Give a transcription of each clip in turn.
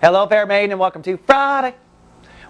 Hello, fair maiden, and welcome to Friday.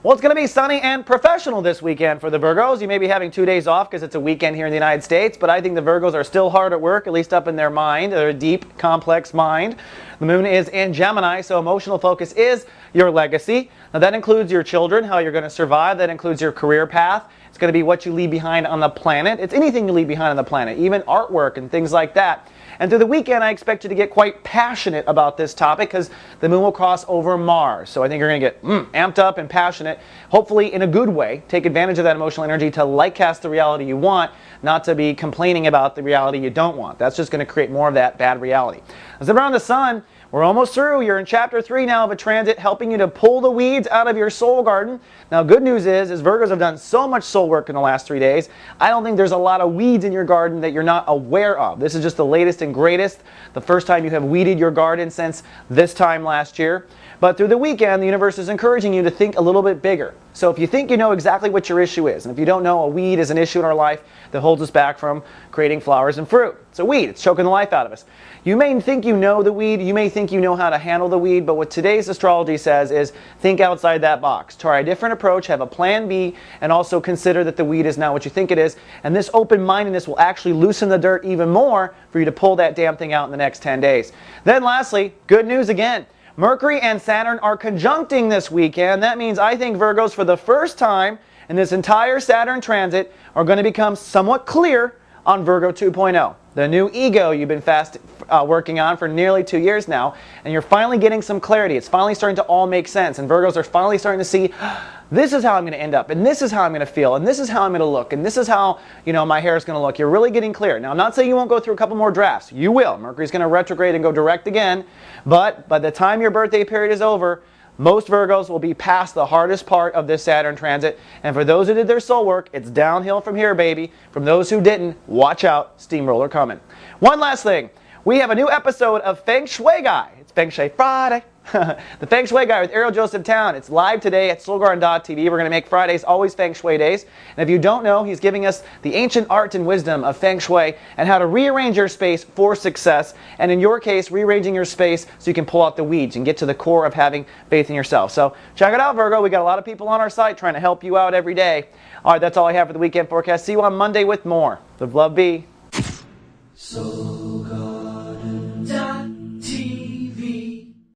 Well, it's going to be sunny and professional this weekend for the Virgos. You may be having 2 days off because it's a weekend here in the United States, but I think the Virgos are still hard at work, at least up in their mind, their deep, complex mind. The moon is in Gemini, so emotional focus is your legacy. Now, that includes your children, how you're going to survive. That includes your career path. It's going to be what you leave behind on the planet. It's anything you leave behind on the planet, even artwork and things like that. And through the weekend, I expect you to get quite passionate about this topic because the moon will cross over Mars. So I think you're going to get amped up and passionate, hopefully in a good way. Take advantage of that emotional energy to lightcast the reality you want, not to be complaining about the reality you don't want. That's just going to create more of that bad reality. As around the sun, we're almost through. You're in chapter 3 now of a transit helping you to pull the weeds out of your soul garden. Now, good news is Virgos have done so much soul work in the last 3 days, I don't think there's a lot of weeds in your garden that you're not aware of. This is just the latest and greatest, the first time you have weeded your garden since this time last year. But through the weekend, the universe is encouraging you to think a little bit bigger. So if you think you know exactly what your issue is, and if you don't know, a weed is an issue in our life that holds us back from creating flowers and fruit. It's a weed. It's choking the life out of us. You may think you know the weed. You may think you know how to handle the weed. But what today's astrology says is think outside that box. Try a different approach. Have a plan B. And also consider that the weed is not what you think it is. And this open-mindedness will actually loosen the dirt even more for you to pull that damn thing out in the next 10 days. Then lastly, good news again. Mercury and Saturn are conjuncting this weekend. That means I think Virgos, for the first time in this entire Saturn transit, are going to become somewhat clear on Virgo 2.0. The new ego you've been working on for nearly 2 years now, and you're finally getting some clarity. It's finally starting to all make sense, and Virgos are finally starting to see, this is how I'm going to end up, and this is how I'm going to feel, and this is how I'm going to look, and this is how, my hair is going to look. You're really getting clear. Now, I'm not saying you won't go through a couple more drafts. You will. Mercury's going to retrograde and go direct again, but by the time your birthday period is over, most Virgos will be past the hardest part of this Saturn transit. And for those who did their soul work, it's downhill from here, baby. From those who didn't, watch out, steamroller coming. One last thing. We have a new episode of Feng Shui Guy. It's Feng Shui Friday. The Feng Shui Guy with Ariel Joseph Town. It's live today at soulgarden.tv. We're going to make Fridays always Feng Shui days. And if you don't know, he's giving us the ancient art and wisdom of Feng Shui and how to rearrange your space for success. And in your case, rearranging your space so you can pull out the weeds and get to the core of having faith in yourself. So check it out, Virgo. We got a lot of people on our site trying to help you out every day. All right, that's all I have for the weekend forecast. See you on Monday with more. Live, love, be. So